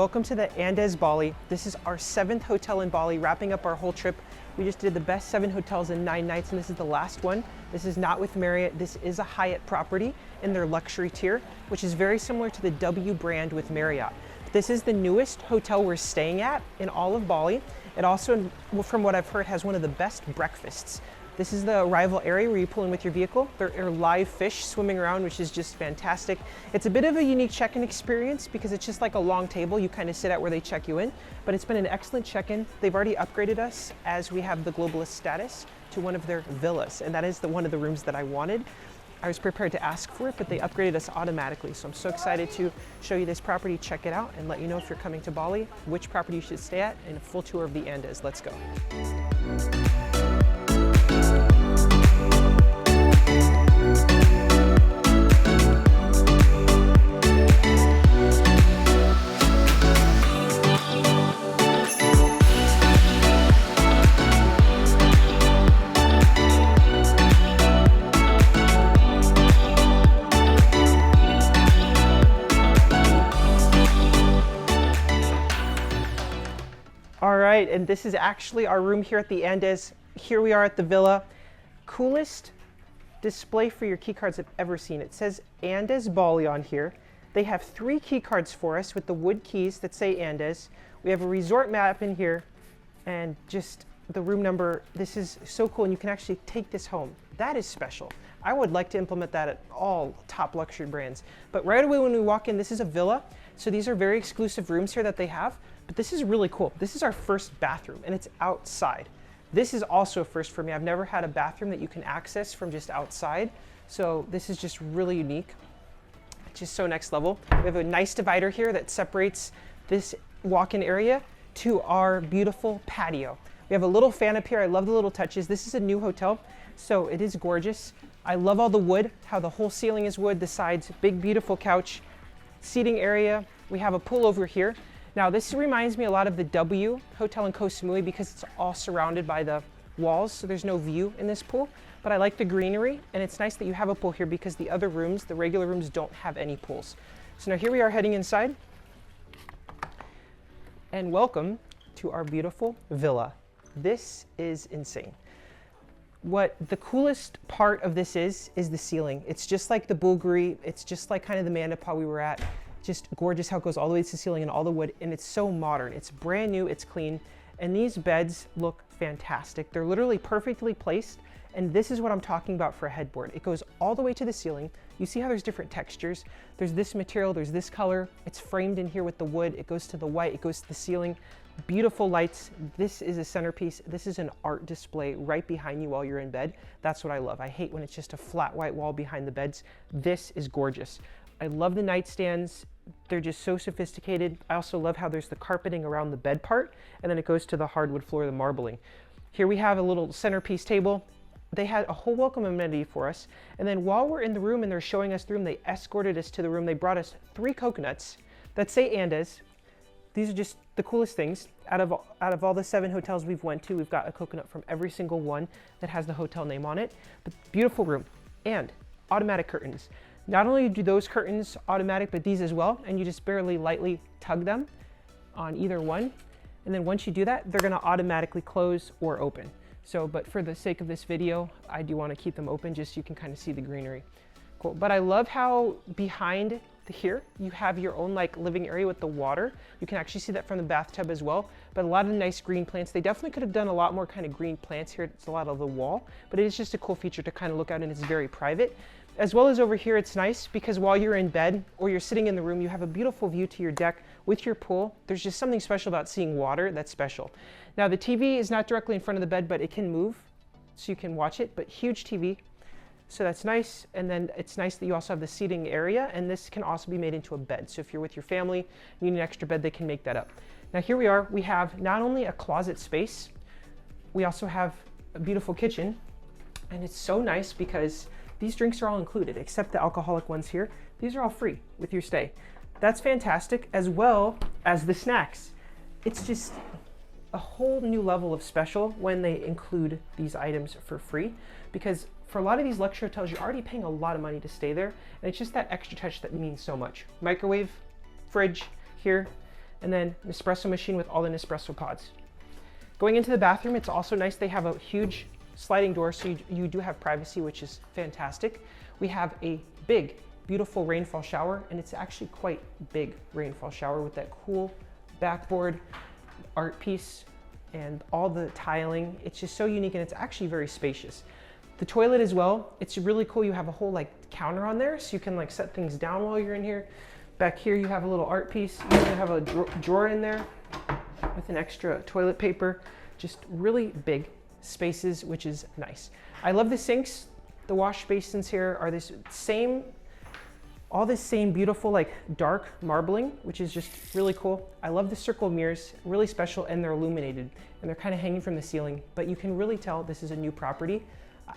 welcome to the Andaz Bali. This is our 7th hotel in Bali, wrapping up our whole trip. We just did the best 7 hotels in 9 nights, and this is the last one. This is not with Marriott. This is a Hyatt property in their luxury tier, which is very similar to the W brand with Marriott. This is the newest hotel we're staying at in all of Bali. It also, from what I've heard, has one of the best breakfasts. This is the arrival area where you pull in with your vehicle. There are live fish swimming around, which is just fantastic. It's a bit of a unique check-in experience because it's just like a long table. You kind of sit at where they check you in, but it's been an excellent check-in. They've already upgraded us as we have the globalist status to one of their villas, and that is one of the rooms that I wanted. I was prepared to ask for it, but they upgraded us automatically. So I'm so excited to show you this property, check it out, and let you know if you're coming to Bali, which property you should stay at, and a full tour of the Andaz. Let's go. All right, and this is actually our room here at the Andaz. Here we are at the villa. Coolest display for your key cards I've ever seen. It says Andaz Bali on here. They have 3 key cards for us with the wood keys that say Andaz. We have a resort map in here and just the room number. This is so cool, and you can actually take this home. That is special. I would like to implement that at all top luxury brands. But right away when we walk in, this is a villa. So these are very exclusive rooms here that they have, but this is really cool. This is our first bathroom and it's outside. This is also a first for me. I've never had a bathroom that you can access from just outside. So this is just really unique. It's just so next level. We have a nice divider here that separates this walk-in area to our beautiful patio. We have a little fan up here. I love the little touches. This is a new hotel, so it is gorgeous. I love all the wood, how the whole ceiling is wood, the sides, big, beautiful couch, seating area. We have a pool over here. Now this reminds me a lot of the W Hotel in Koh Samui because it's all surrounded by the walls, so there's no view in this pool. But I like the greenery, and it's nice that you have a pool here because the other rooms, the regular rooms, don't have any pools. So now here we are heading inside. And welcome to our beautiful villa. This is insane. What the coolest part of this is the ceiling. It's just like the Bulgari. It's just like kind of the Mandapa we were at. Just gorgeous how it goes all the way to the ceiling and all the wood, and it's so modern. It's brand new, it's clean, and these beds look fantastic. They're literally perfectly placed, and this is what I'm talking about for a headboard. It goes all the way to the ceiling. You see how there's different textures? There's this material, there's this color. It's framed in here with the wood. It goes to the white, it goes to the ceiling. Beautiful lights. This is a centerpiece. This is an art display right behind you while you're in bed. That's what I love. I hate when it's just a flat white wall behind the beds. This is gorgeous. I love the nightstands. They're just so sophisticated. I also love how there's the carpeting around the bed part, and then it goes to the hardwood floor, the marbling. Here we have a little centerpiece table. They had a whole welcome amenity for us. And then while we're in the room and they're showing us the room, they escorted us to the room. They brought us 3 coconuts that say Andaz. These are just the coolest things. Out of all the 7 hotels we've went to, we've got a coconut from every single one that has the hotel name on it. But beautiful room and automatic curtains. Not only do those curtains automatic, but these as well, and you just barely lightly tug them on either one. And then once you do that, they're gonna automatically close or open. So, but for the sake of this video, I do wanna keep them open just so you can kind of see the greenery. Cool, but I love how behind here, you have your own like living area with the water. You can actually see that from the bathtub as well, but a lot of nice green plants. They definitely could have done a lot more kind of green plants here. It's a lot of the wall, but it is just a cool feature to kind of look at, and it's very private. As well as over here, it's nice because while you're in bed or you're sitting in the room, you have a beautiful view to your deck with your pool. There's just something special about seeing water that's special. Now the TV is not directly in front of the bed, but it can move so you can watch it, but huge TV. So that's nice. And then it's nice that you also have the seating area, and this can also be made into a bed. So if you're with your family, you need an extra bed, they can make that up. Now here we are, we have not only a closet space, we also have a beautiful kitchen, and it's so nice because these drinks are all included, except the alcoholic ones here. These are all free with your stay. That's fantastic, as well as the snacks. It's just a whole new level of special when they include these items for free, because for a lot of these luxury hotels, you're already paying a lot of money to stay there, and it's just that extra touch that means so much. Microwave, fridge here, and then an espresso machine with all the Nespresso pods. Going into the bathroom, it's also nice. They have a huge sliding door, so you do have privacy, which is fantastic. We have a big, beautiful rainfall shower, and it's actually quite big rainfall shower with that cool backboard art piece and all the tiling. It's just so unique, and it's actually very spacious. The toilet as well, it's really cool. You have a whole like counter on there, so you can like set things down while you're in here. Back here, you have a little art piece. You even have a drawer in there with an extra toilet paper. Just really big spaces, which is nice. I love the sinks. The wash basins here are all this same beautiful like dark marbling, which is just really cool. I love the circle mirrors, really special, and they're illuminated and they're kind of hanging from the ceiling, but you can really tell this is a new property.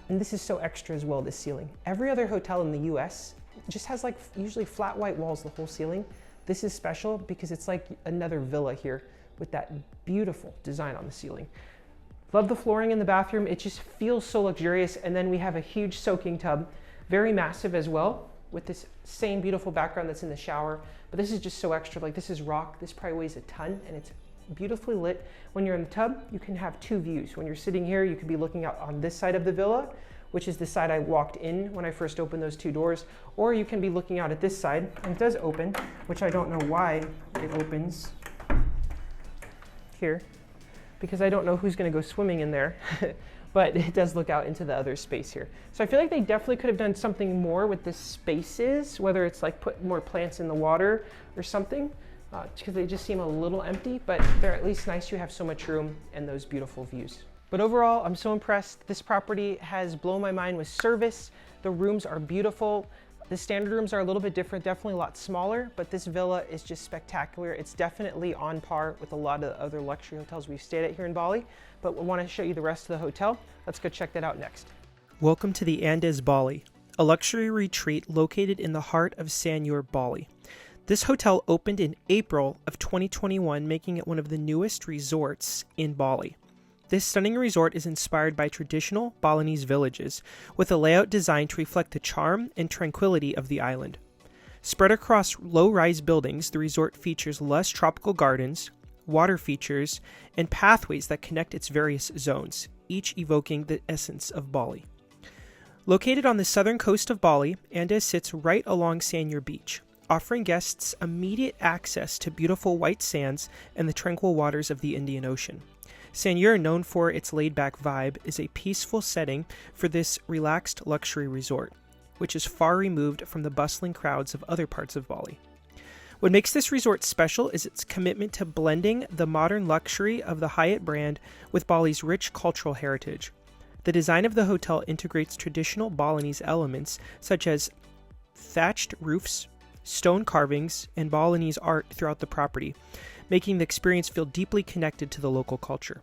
And this is so extra as well, this ceiling. Every other hotel in the US just has like usually flat white walls, the whole ceiling. This is special because it's like another villa here with that beautiful design on the ceiling. Love the flooring in the bathroom. It just feels so luxurious. And then we have a huge soaking tub, very massive as well, with this same beautiful background that's in the shower. But this is just so extra. Like, this is rock. This probably weighs a ton, and it's beautifully lit. When you're in the tub, you can have two views. When you're sitting here, you could be looking out on this side of the villa, which is the side I walked in when I first opened those two doors, or you can be looking out at this side, and it does open, which I don't know why it opens here, because I don't know who's gonna go swimming in there, but it does look out into the other space here. So I feel like they definitely could have done something more with the spaces, whether it's like put more plants in the water or something, because they just seem a little empty, but they're at least nice. You have so much room and those beautiful views. But overall, I'm so impressed. This property has blown my mind with service. The rooms are beautiful. The standard rooms are a little bit different, definitely a lot smaller, but this villa is just spectacular. It's definitely on par with a lot of the other luxury hotels we've stayed at here in Bali, but we want to show you the rest of the hotel. Let's go check that out next. Welcome to the Andaz Bali, a luxury retreat located in the heart of Sanur, Bali. This hotel opened in April of 2021, making it one of the newest resorts in Bali. This stunning resort is inspired by traditional Balinese villages, with a layout designed to reflect the charm and tranquility of the island. Spread across low-rise buildings, the resort features lush tropical gardens, water features, and pathways that connect its various zones, each evoking the essence of Bali. Located on the southern coast of Bali, Andaz sits right along Sanur Beach, offering guests immediate access to beautiful white sands and the tranquil waters of the Indian Ocean. Sanur, known for its laid-back vibe, is a peaceful setting for this relaxed luxury resort, which is far removed from the bustling crowds of other parts of Bali. What makes this resort special is its commitment to blending the modern luxury of the Hyatt brand with Bali's rich cultural heritage. The design of the hotel integrates traditional Balinese elements such as thatched roofs, stone carvings, and Balinese art throughout the property, making the experience feel deeply connected to the local culture.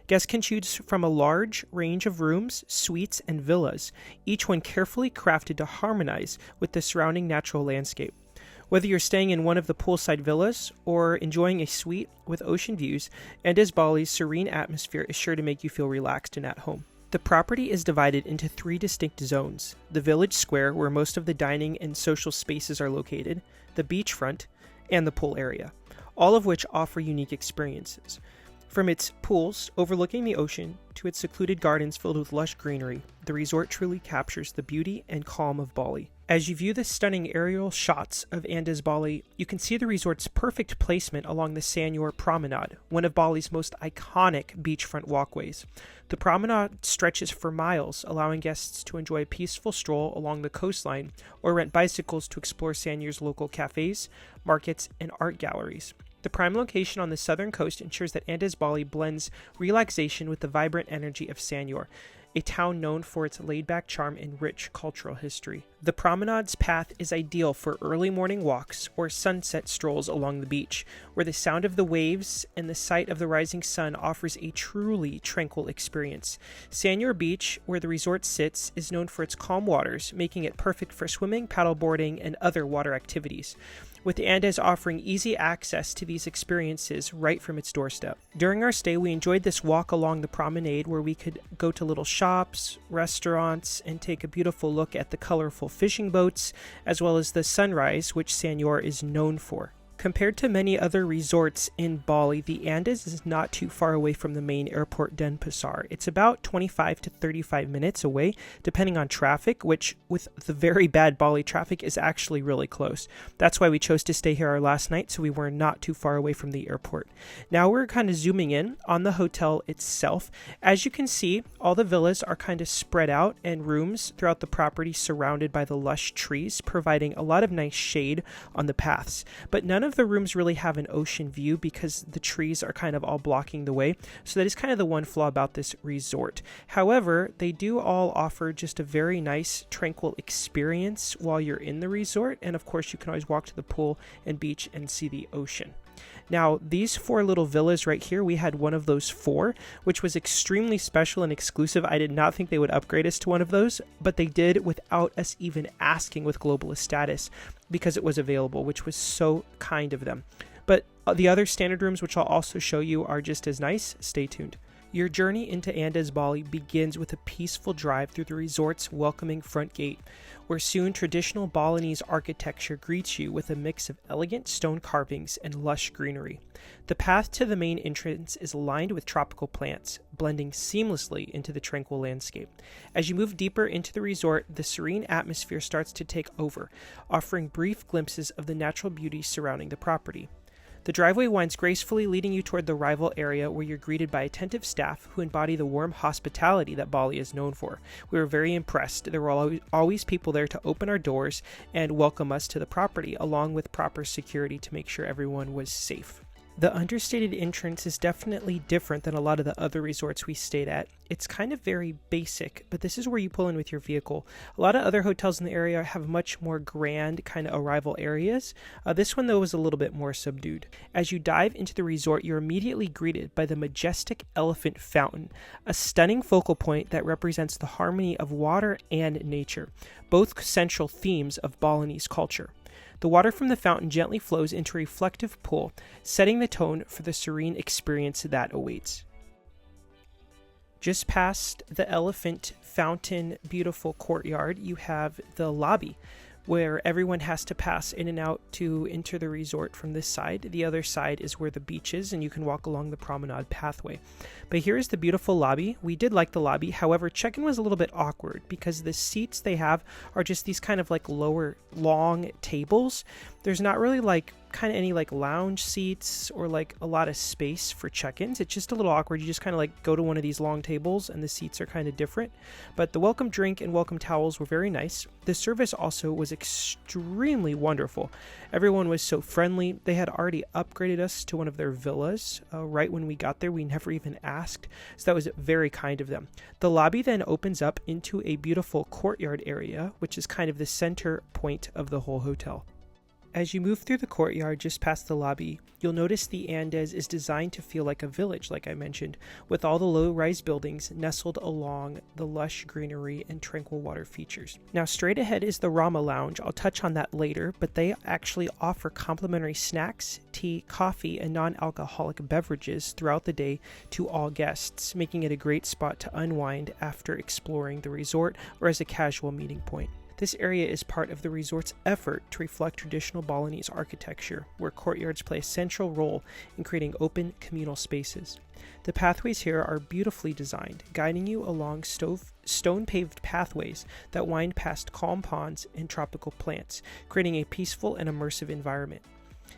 Guests can choose from a large range of rooms, suites, and villas, each one carefully crafted to harmonize with the surrounding natural landscape. Whether you're staying in one of the poolside villas or enjoying a suite with ocean views, Andaz Bali's serene atmosphere is sure to make you feel relaxed and at home. The property is divided into 3 distinct zones: the village square, where most of the dining and social spaces are located, the beachfront, and the pool area, all of which offer unique experiences. From its pools overlooking the ocean to its secluded gardens filled with lush greenery, the resort truly captures the beauty and calm of Bali. As you view the stunning aerial shots of Andaz Bali, you can see the resort's perfect placement along the Sanur Promenade, one of Bali's most iconic beachfront walkways. The promenade stretches for miles, allowing guests to enjoy a peaceful stroll along the coastline or rent bicycles to explore Sanur's local cafes, markets, and art galleries. The prime location on the southern coast ensures that Andaz Bali blends relaxation with the vibrant energy of Sanur, a town known for its laid-back charm and rich cultural history. The promenade's path is ideal for early morning walks or sunset strolls along the beach, where the sound of the waves and the sight of the rising sun offers a truly tranquil experience. Sanur Beach, where the resort sits, is known for its calm waters, making it perfect for swimming, paddleboarding, and other water activities, with Andaz offering easy access to these experiences right from its doorstep. During our stay, we enjoyed this walk along the promenade where we could go to little shops, restaurants, and take a beautiful look at the colorful fishing boats, as well as the sunrise, which Sanur is known for. Compared to many other resorts in Bali, the Andaz is not too far away from the main airport Denpasar. It's about 25 to 35 minutes away, depending on traffic, which with the very bad Bali traffic is actually really close. That's why we chose to stay here our last night, so we were not too far away from the airport. Now we're kind of zooming in on the hotel itself. As you can see, all the villas are kind of spread out and rooms throughout the property surrounded by the lush trees, providing a lot of nice shade on the paths. But none of the rooms really have an ocean view because the trees are kind of all blocking the way. So that is kind of the one flaw about this resort. However, they do all offer just a very nice, tranquil experience while you're in the resort. And of course, you can always walk to the pool and beach and see the ocean. Now, these 4 little villas right here, we had one of those 4, which was extremely special and exclusive. I did not think they would upgrade us to one of those, but they did without us even asking with globalist status because it was available, which was so kind of them. But the other standard rooms, which I'll also show you, are just as nice. Stay tuned. Your journey into Andaz Bali begins with a peaceful drive through the resort's welcoming front gate, where soon traditional Balinese architecture greets you with a mix of elegant stone carvings and lush greenery. The path to the main entrance is lined with tropical plants, blending seamlessly into the tranquil landscape. As you move deeper into the resort, the serene atmosphere starts to take over, offering brief glimpses of the natural beauty surrounding the property. The driveway winds gracefully, leading you toward the arrival area where you're greeted by attentive staff who embody the warm hospitality that Bali is known for. We were very impressed. There were always people there to open our doors and welcome us to the property, along with proper security to make sure everyone was safe. The understated entrance is definitely different than a lot of the other resorts we stayed at. It's kind of very basic, but this is where you pull in with your vehicle. A lot of other hotels in the area have much more grand kind of arrival areas. This one, though, was a little bit more subdued. As you dive into the resort, you're immediately greeted by the majestic elephant fountain, a stunning focal point that represents the harmony of water and nature, both central themes of Balinese culture. The water from the fountain gently flows into a reflective pool, setting the tone for the serene experience that awaits. Just past the elephant fountain beautiful courtyard, you have the lobby, where everyone has to pass in and out to enter the resort from this side. The other side is where the beach is, and you can walk along the promenade pathway. But here is the beautiful lobby. We did like the lobby. However, check-in was a little bit awkward because the seats they have are just these kind of like lower, long tables. There's not really like kind of any like lounge seats or like a lot of space for check-ins. It's just a little awkward. You just kind of like go to one of these long tables and the seats are kind of different. But the welcome drink and welcome towels were very nice. The service also was extremely wonderful. Everyone was so friendly. They had already upgraded us to one of their villas right when we got there. We never even asked, so that was very kind of them. The lobby then opens up into a beautiful courtyard area, which is kind of the center point of the whole hotel. As you move through the courtyard just past the lobby, you'll notice the Andaz is designed to feel like a village, like I mentioned, with all the low-rise buildings nestled along the lush greenery and tranquil water features. Now, straight ahead is the Rama Lounge. I'll touch on that later, but they actually offer complimentary snacks, tea, coffee, and non-alcoholic beverages throughout the day to all guests, making it a great spot to unwind after exploring the resort or as a casual meeting point. This area is part of the resort's effort to reflect traditional Balinese architecture, where courtyards play a central role in creating open communal spaces. The pathways here are beautifully designed, guiding you along stone-paved pathways that wind past calm ponds and tropical plants, creating a peaceful and immersive environment.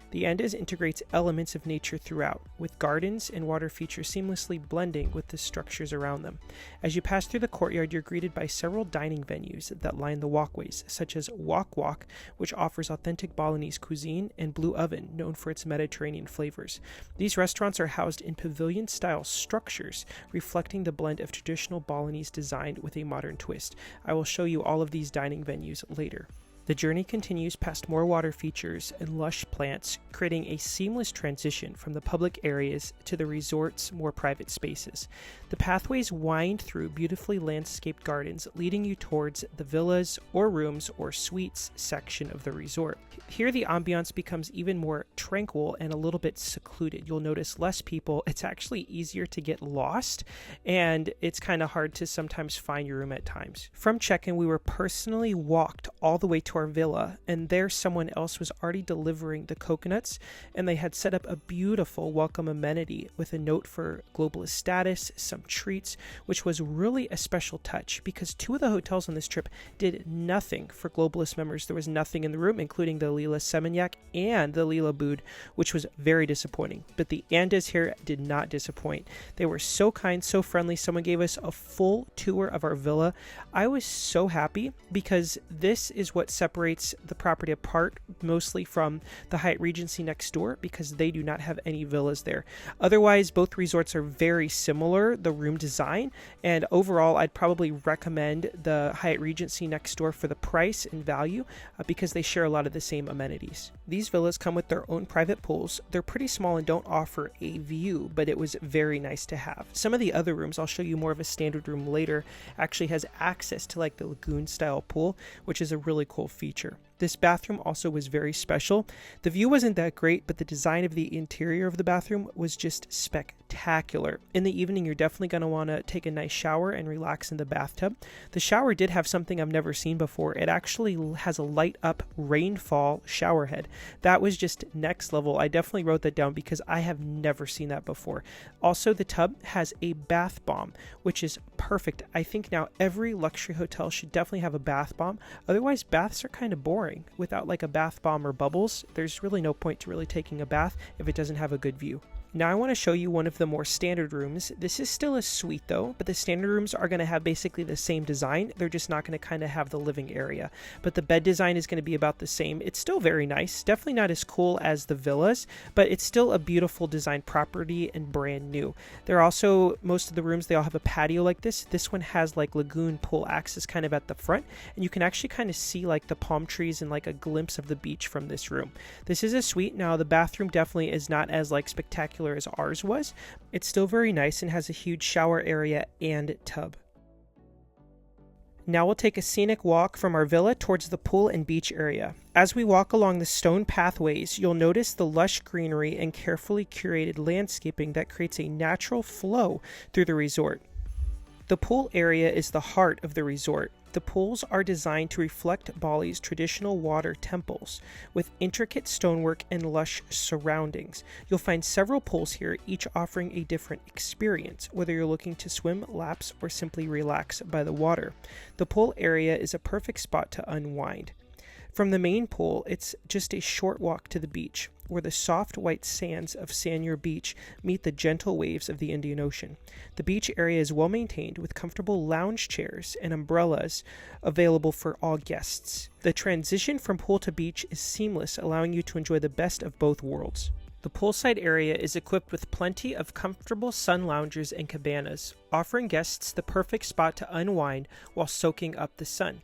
The Andaz integrates elements of nature throughout, with gardens and water features seamlessly blending with the structures around them. As you pass through the courtyard, you're greeted by several dining venues that line the walkways, such as Wok Wok, which offers authentic Balinese cuisine, and Blue Oven, known for its Mediterranean flavors. These restaurants are housed in pavilion-style structures, reflecting the blend of traditional Balinese design with a modern twist. I will show you all of these dining venues later. The journey continues past more water features and lush plants, creating a seamless transition from the public areas to the resort's more private spaces. The pathways wind through beautifully landscaped gardens, leading you towards the villas or rooms or suites section of the resort. Here, the ambiance becomes even more tranquil and a little bit secluded. You'll notice less people. It's actually easier to get lost, and it's kind of hard to sometimes find your room at times. From check-in, we were personally walked all the way to to our villa, and there someone else was already delivering the coconuts, and they had set up a beautiful welcome amenity with a note for globalist status, some treats, which was really a special touch because 2 of the hotels on this trip did nothing for globalist members. There was nothing in the room, including the Leela Seminyak and the Leela Bood, which was very disappointing. But the Andaz here did not disappoint. They were so kind, so friendly. Someone gave us a full tour of our villa. I was so happy because this is what separates the property apart mostly from the Hyatt Regency next door, because they do not have any villas there. Otherwise, both resorts are very similar, the room design, and overall I'd probably recommend the Hyatt Regency next door for the price and value because they share a lot of the same amenities. These villas come with their own private pools. They're pretty small and don't offer a view, but it was very nice to have. Some of the other rooms, I'll show you more of a standard room later, actually has access to like the lagoon style pool, which is a really cool feature. This bathroom also was very special. The view wasn't that great, but the design of the interior of the bathroom was just spectacular. In the evening, you're definitely going to want to take a nice shower and relax in the bathtub. The shower did have something I've never seen before. It actually has a light up rainfall shower head. That was just next level. I definitely wrote that down because I have never seen that before. Also, the tub has a bath bomb, which is perfect. I think now every luxury hotel should definitely have a bath bomb. Otherwise, baths are kind of boring. Without like a bath bomb or bubbles, there's really no point to really taking a bath if it doesn't have a good view. Now I want to show you one of the more standard rooms. This is still a suite though, but the standard rooms are going to have basically the same design. They're just not going to kind of have the living area, but the bed design is going to be about the same. It's still very nice, definitely not as cool as the villas, but it's still a beautiful design property and brand new. There are also, most of the rooms, they all have a patio like this. This one has like lagoon pool access kind of at the front, and you can actually kind of see like the palm trees and like a glimpse of the beach from this room. This is a suite. Now the bathroom definitely is not as like spectacular as ours was. It's still very nice and has a huge shower area and tub. Now we'll take a scenic walk from our villa towards the pool and beach area. As we walk along the stone pathways, you'll notice the lush greenery and carefully curated landscaping that creates a natural flow through the resort. The pool area is the heart of the resort. The pools are designed to reflect Bali's traditional water temples, with intricate stonework and lush surroundings. You'll find several pools here, each offering a different experience, whether you're looking to swim, laps, or simply relax by the water. The pool area is a perfect spot to unwind. From the main pool, it's just a short walk to the beach, where the soft white sands of Sanur Beach meet the gentle waves of the Indian Ocean. The beach area is well maintained with comfortable lounge chairs and umbrellas available for all guests. The transition from pool to beach is seamless, allowing you to enjoy the best of both worlds. The poolside area is equipped with plenty of comfortable sun loungers and cabanas, offering guests the perfect spot to unwind while soaking up the sun.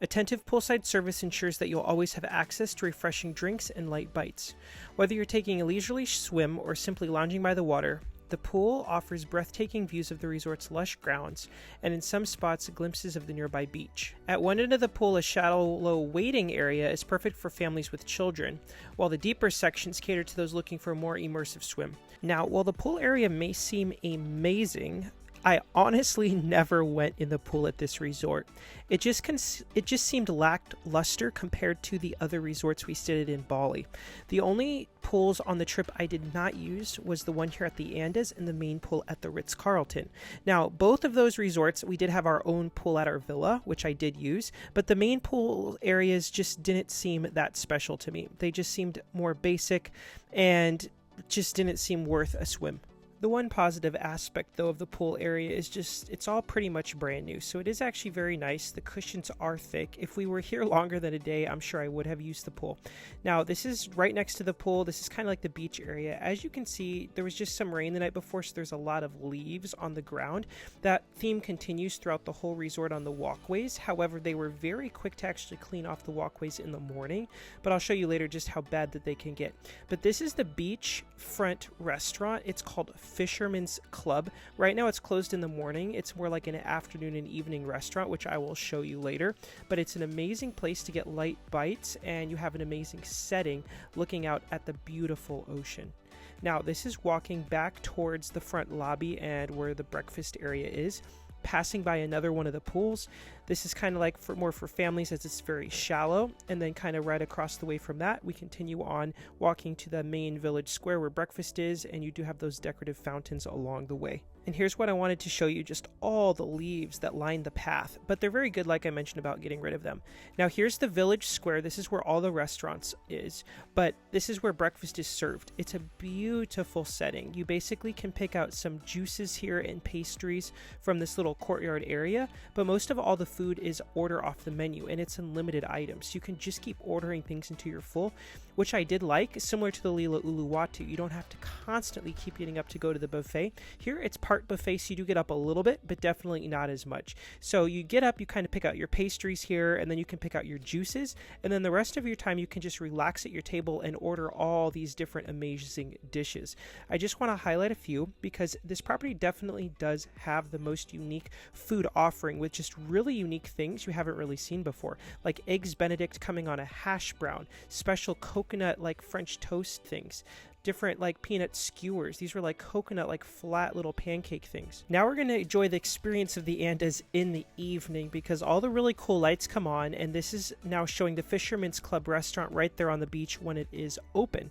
Attentive poolside service ensures that you'll always have access to refreshing drinks and light bites. Whether you're taking a leisurely swim or simply lounging by the water, the pool offers breathtaking views of the resort's lush grounds, and in some spots, glimpses of the nearby beach. At one end of the pool, a shallow waiting area is perfect for families with children, while the deeper sections cater to those looking for a more immersive swim. Now, while the pool area may seem amazing, I honestly never went in the pool at this resort. It just seemed lackluster compared to the other resorts we stayed in Bali. The only pools on the trip I did not use was the one here at the Andaz and the main pool at the Ritz-Carlton. Now, both of those resorts, we did have our own pool at our villa, which I did use, but the main pool areas just didn't seem that special to me. They just seemed more basic and just didn't seem worth a swim. The one positive aspect, though, of the pool area is just, it's all pretty much brand new, so it is actually very nice. The cushions are thick. If we were here longer than a day, I'm sure I would have used the pool. Now, this is right next to the pool. This is kind of like the beach area. As you can see, there was just some rain the night before, so there's a lot of leaves on the ground. That theme continues throughout the whole resort on the walkways. However, they were very quick to actually clean off the walkways in the morning, but I'll show you later just how bad that they can get. But this is the beach front restaurant. It's called Fisherman's Club. Right now it's closed in the morning. It's more like an afternoon and evening restaurant, which I will show you later, but it's an amazing place to get light bites, and you have an amazing setting looking out at the beautiful ocean. Now, this is walking back towards the front lobby and where the breakfast area is. passing by another one of the pools. This is kind of like more for families as it's very shallow. And then kind of right across the way from that, we continue on walking to the main village square where breakfast is, and you do have those decorative fountains along the way. And here's what I wanted to show you, just all the leaves that line the path, but they're very good, like I mentioned about getting rid of them. Now here's the village square. This is where all the restaurants is, but this is where breakfast is served. It's a beautiful setting. You basically can pick out some juices here and pastries from this little courtyard area, but most of all the food is order off the menu, and it's unlimited items. You can just keep ordering things until you're full, which I did like. Similar to the Lila Uluwatu, you don't have to constantly keep getting up to go to the buffet. Here it's part buffet, so you do get up a little bit, but definitely not as much. So you get up, you kind of pick out your pastries here, and then you can pick out your juices, and then the rest of your time you can just relax at your table and order all these different amazing dishes. I just want to highlight a few because this property definitely does have the most unique food offering with just really unique things you haven't really seen before, like eggs Benedict coming on a hash brown, special coconut like French toast things, different like peanut skewers. These were like coconut like flat little pancake things. Now we're going to enjoy the experience of the Andaz in the evening because all the really cool lights come on, and this is now showing the Fisherman's Club restaurant right there on the beach when it is open.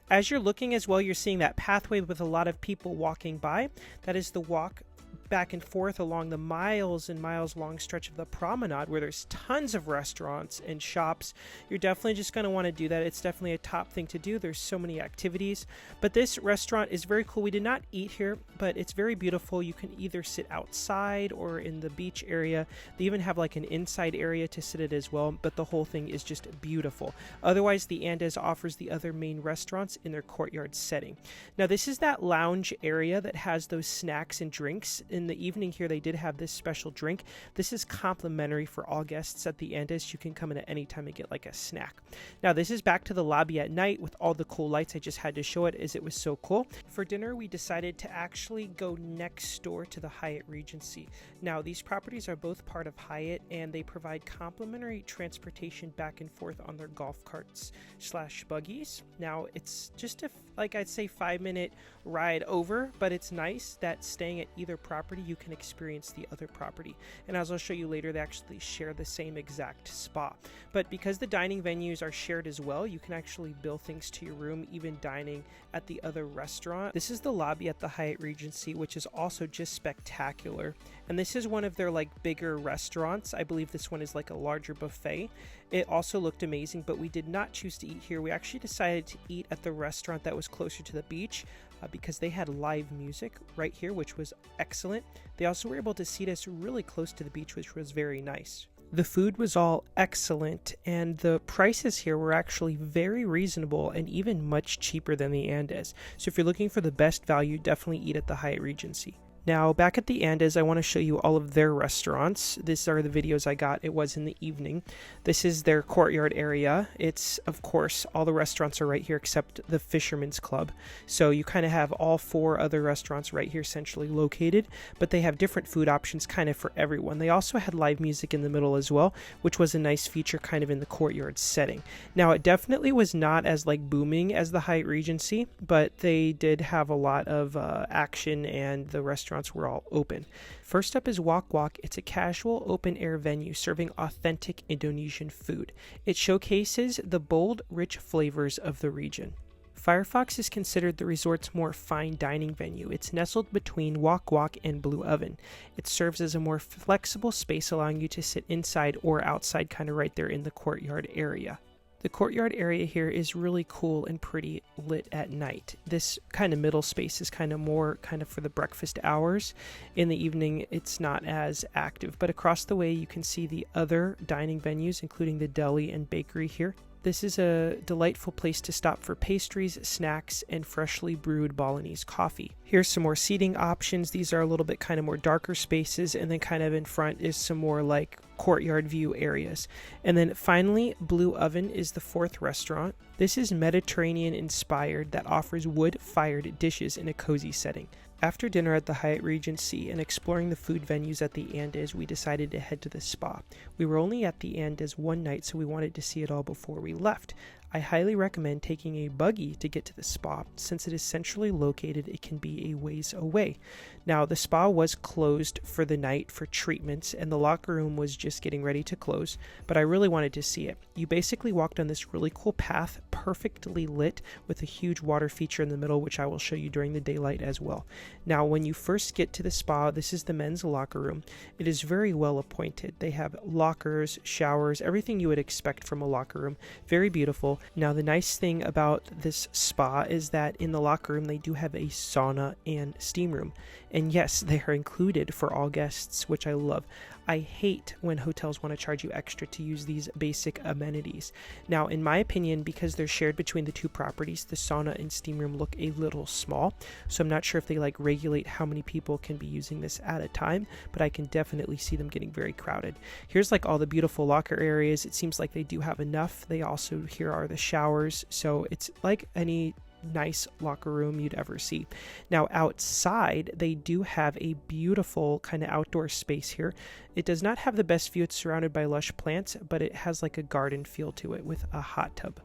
As you're looking as well, you're seeing that pathway with a lot of people walking by. That is the walk back and forth along the miles and miles long stretch of the promenade where there's tons of restaurants and shops. You're definitely just going to want to do that. It's definitely a top thing to do. There's so many activities, but this restaurant is very cool. We did not eat here, but it's very beautiful. You can either sit outside or in the beach area. They even have like an inside area to sit at as well, but the whole thing is just beautiful. Otherwise, the Andaz offers the other main restaurants in their courtyard setting. Now this is that lounge area that has those snacks and drinks. In the evening here, they did have this special drink. This is complimentary for all guests at the Andaz. You can come in at any time and get like a snack. Now this is back to the lobby at night with all the cool lights. I just had to show it as it was so cool. For dinner, we decided to actually go next door to the Hyatt Regency. Now these properties are both part of Hyatt, and they provide complimentary transportation back and forth on their golf carts / buggies. Now it's just like I'd say 5-minute ride over, but it's nice that staying at either property you can experience the other property, and as I'll show you later, they actually share the same exact spa. But because the dining venues are shared as well, you can actually bill things to your room, even dining at the other restaurant. This is the lobby at the Hyatt Regency, which is also just spectacular, and this is one of their like bigger restaurants. I believe this one is like a larger buffet. It also looked amazing, but we did not choose to eat here. We actually decided to eat at the restaurant that was closer to the beach because they had live music right here, which was excellent. They also were able to seat us really close to the beach, which was very nice. The food was all excellent, and the prices here were actually very reasonable and even much cheaper than the Andaz. So if you're looking for the best value, definitely eat at the Hyatt Regency. Now, back at the Andaz, I want to show you all of their restaurants. These are the videos I got. It was in the evening. This is their courtyard area. It's, of course, all the restaurants are right here except the Fisherman's Club. So you kind of have all 4 other restaurants right here centrally located, but they have different food options kind of for everyone. They also had live music in the middle as well, which was a nice feature kind of in the courtyard setting. Now, it definitely was not as like booming as the Hyatt Regency, but they did have a lot of action, and the restaurants were all open. First up is Wak Wak. It's a casual open air venue serving authentic Indonesian food. It showcases the bold, rich flavors of the region. Firefox is considered the resort's more fine dining venue. It's nestled between Wak Wak and Blue Oven. It serves as a more flexible space, allowing you to sit inside or outside, kind of right there in the courtyard area. The courtyard area here is really cool and pretty lit at night. This kind of middle space is kind of more kind of for the breakfast hours. In the evening, it's not as active, but across the way you can see the other dining venues, including the deli and bakery here. This is a delightful place to stop for pastries, snacks, and freshly brewed Balinese coffee. Here's some more seating options. These are a little bit kind of more darker spaces, and then kind of in front is some more like courtyard view areas. And then finally, Blue Oven is the 4th restaurant. This is Mediterranean inspired that offers wood-fired dishes in a cozy setting. After dinner at the Hyatt Regency and exploring the food venues at the Andaz, we decided to head to the spa. We were only at the Andaz one night, so we wanted to see it all before we left. I highly recommend taking a buggy to get to the spa. Since it is centrally located, it can be a ways away. Now, the spa was closed for the night for treatments, and the locker room was just getting ready to close, but I really wanted to see it. You basically walked on this really cool path, perfectly lit, with a huge water feature in the middle, which I will show you during the daylight as well. Now, when you first get to the spa, this is the men's locker room. It is very well appointed. They have lockers, showers, everything you would expect from a locker room. Very beautiful. Now, the nice thing about this spa is that in the locker room, they do have a sauna and steam room. And yes, they are included for all guests, which I love. I hate when hotels want to charge you extra to use these basic amenities. Now, in my opinion, because they're shared between the two properties, the sauna and steam room look a little small. So I'm not sure if they like regulate how many people can be using this at a time, but I can definitely see them getting very crowded. Here's like all the beautiful locker areas. It seems like they do have enough. They also, here are the showers. So it's like any nice locker room you'd ever see. Now, outside, they do have a beautiful kind of outdoor space here. It does not have the best view. It's surrounded by lush plants, but it has like a garden feel to it with a hot tub.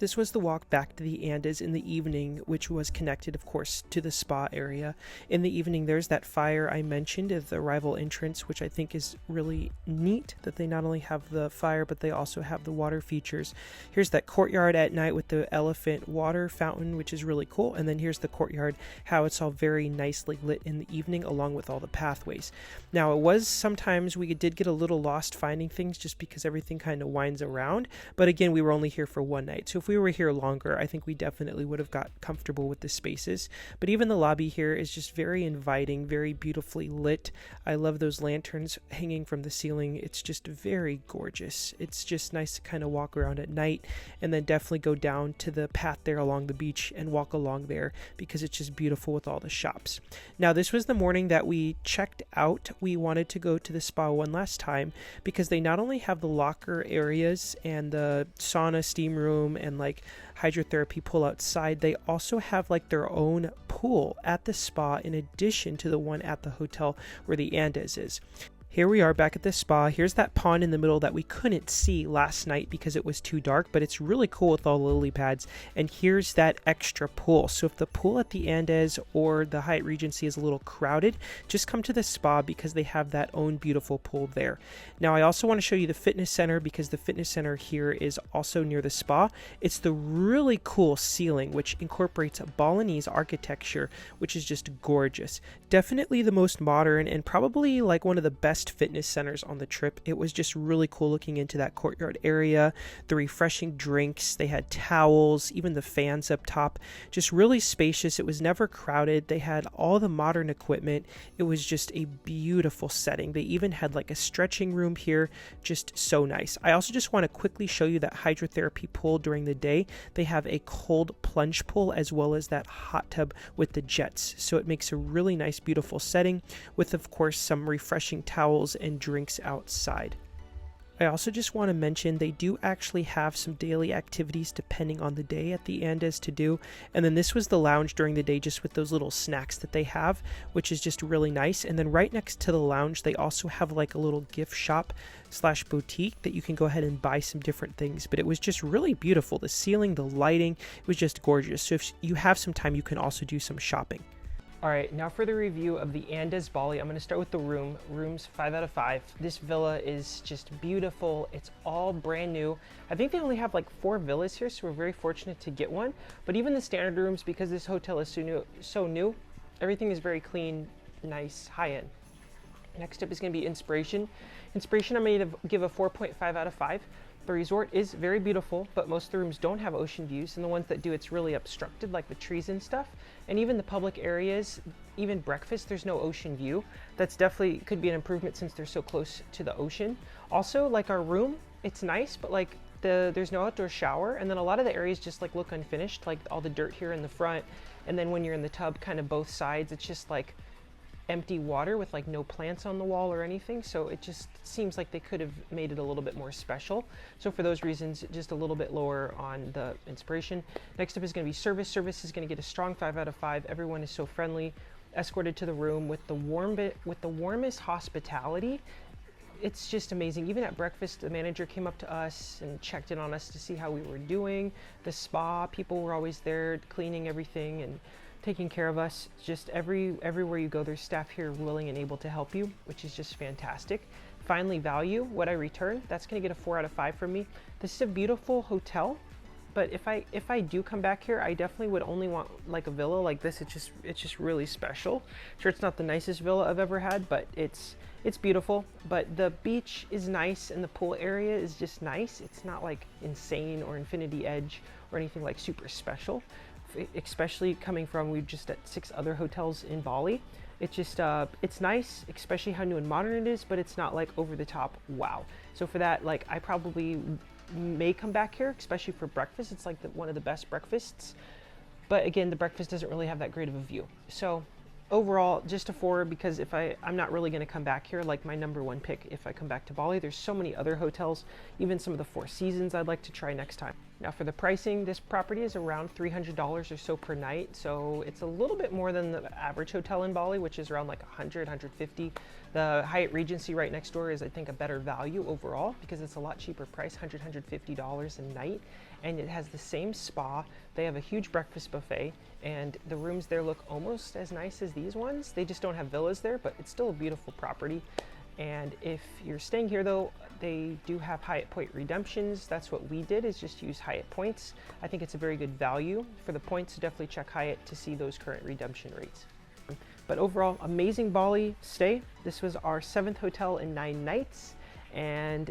This was the walk back to the Andaz in the evening, which was connected, of course, to the spa area. In the evening, there's that fire I mentioned at the arrival entrance, which I think is really neat that they not only have the fire, but they also have the water features. Here's that courtyard at night with the elephant water fountain, which is really cool. And then here's the courtyard, how it's all very nicely lit in the evening, along with all the pathways. Now, it was sometimes we did get a little lost finding things just because everything kind of winds around. But again, we were only here for one night. So if we were here longer, I think we definitely would have got comfortable with the spaces. But even the lobby here is just very inviting, very beautifully lit. I love those lanterns hanging from the ceiling. It's just very gorgeous. It's just nice to kind of walk around at night, and then definitely go down to the path there along the beach and walk along there because it's just beautiful with all the shops. Now, this was the morning that we checked out. We wanted to go to the spa one last time because they not only have the locker areas and the sauna, steam room, and like hydrotherapy pool outside, they also have like their own pool at the spa in addition to the one at the hotel where the Andaz is. Here we are back at the spa. Here's that pond in the middle that we couldn't see last night because it was too dark, but it's really cool with all the lily pads. And here's that extra pool. So if the pool at the Andaz or the Hyatt Regency is a little crowded, just come to the spa because they have that own beautiful pool there. Now, I also want to show you the fitness center because the fitness center here is also near the spa. It's the really cool ceiling, which incorporates a Balinese architecture, which is just gorgeous. Definitely the most modern and probably like one of the best fitness centers on the trip. It was just really cool looking into that courtyard area, the refreshing drinks, they had towels, even the fans up top, just really spacious. It was never crowded. They had all the modern equipment. It was just a beautiful setting. They even had like a stretching room here, just so nice. I also just want to quickly show you that hydrotherapy pool during the day. They have a cold plunge pool as well as that hot tub with the jets. So it makes a really nice, beautiful setting with, of course, some refreshing towels and drinks outside. I also just want to mention they do actually have some daily activities depending on the day at the Andaz to do. And then this was the lounge during the day just with those little snacks that they have, which is just really nice. And then right next to the lounge, they also have like a little gift shop / boutique that you can go ahead and buy some different things. But it was just really beautiful. The ceiling, the lighting, it was just gorgeous. So if you have some time, you can also do some shopping. All right, now for the review of the Andaz Bali. I'm going to start with the rooms 5 out of 5. This villa is just beautiful. It's all brand new. I think they only have like 4 villas here, so we're very fortunate to get one. But even the standard rooms, because this hotel is so new, everything is very clean, nice, high-end. Next up is going to be Inspiration. Inspiration, I'm going to give a 4.5 out of 5. The resort is very beautiful, but most of the rooms don't have ocean views, and the ones that do, it's really obstructed, like the trees and stuff. And even the public areas, even breakfast, there's no ocean view. That's definitely could be an improvement since they're so close to the ocean. Also, like our room, it's nice, but like there's no outdoor shower, and then a lot of the areas just like look unfinished, like all the dirt here in the front, and then when you're in the tub, kind of both sides, it's just like empty water with like no plants on the wall or anything. So it just seems like they could have made it a little bit more special. So for those reasons, just a little bit lower on the Inspiration. Next up is going to be Service. Service is going to get a strong 5 out of 5. Everyone is so friendly, escorted to the room with the warmest hospitality. it's just amazing. Even at breakfast, the manager came up to us and checked in on us to see how we were doing. The spa, people were always there cleaning everything and taking care of us. Just everywhere you go, there's staff here willing and able to help you, which is just fantastic. Finally, value, what I return, that's gonna get a 4 out of 5 from me. This is a beautiful hotel, but if I do come back here, I definitely would only want like a villa like this. It's just really special. Sure, it's not the nicest villa I've ever had, but it's beautiful. But the beach is nice and the pool area is just nice. It's not like insane or Infinity Edge or anything like super special. Especially coming from, we've just at 6 other hotels in Bali. It's just, it's nice, especially how new and modern it is, but it's not like over the top, wow. So for that, like I probably may come back here, especially for breakfast. It's like one of the best breakfasts. But again, the breakfast doesn't really have that great of a view. So overall, just a 4, because I'm not really gonna come back here, like my #1 pick if I come back to Bali. There's so many other hotels, even some of the Four Seasons I'd like to try next time. Now for the pricing, this property is around $300 or so per night. So it's a little bit more than the average hotel in Bali, which is around like 100, 150. The Hyatt Regency right next door is, I think, a better value overall because it's a lot cheaper price, $100, $150 a night. And it has the same spa. They have a huge breakfast buffet, and the rooms there look almost as nice as these ones. They just don't have villas there, but it's still a beautiful property. And if you're staying here though, they do have Hyatt point redemptions. That's what we did, is just use Hyatt points. I think it's a very good value for the points. Definitely check Hyatt to see those current redemption rates. But overall, amazing Bali stay. This was our 7th hotel in 9 nights, and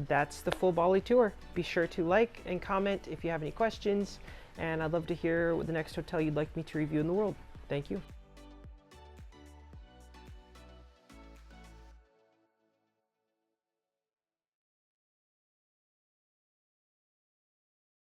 that's the full Bali tour. Be sure to like and comment if you have any questions, and I'd love to hear what the next hotel you'd like me to review in the world. Thank you.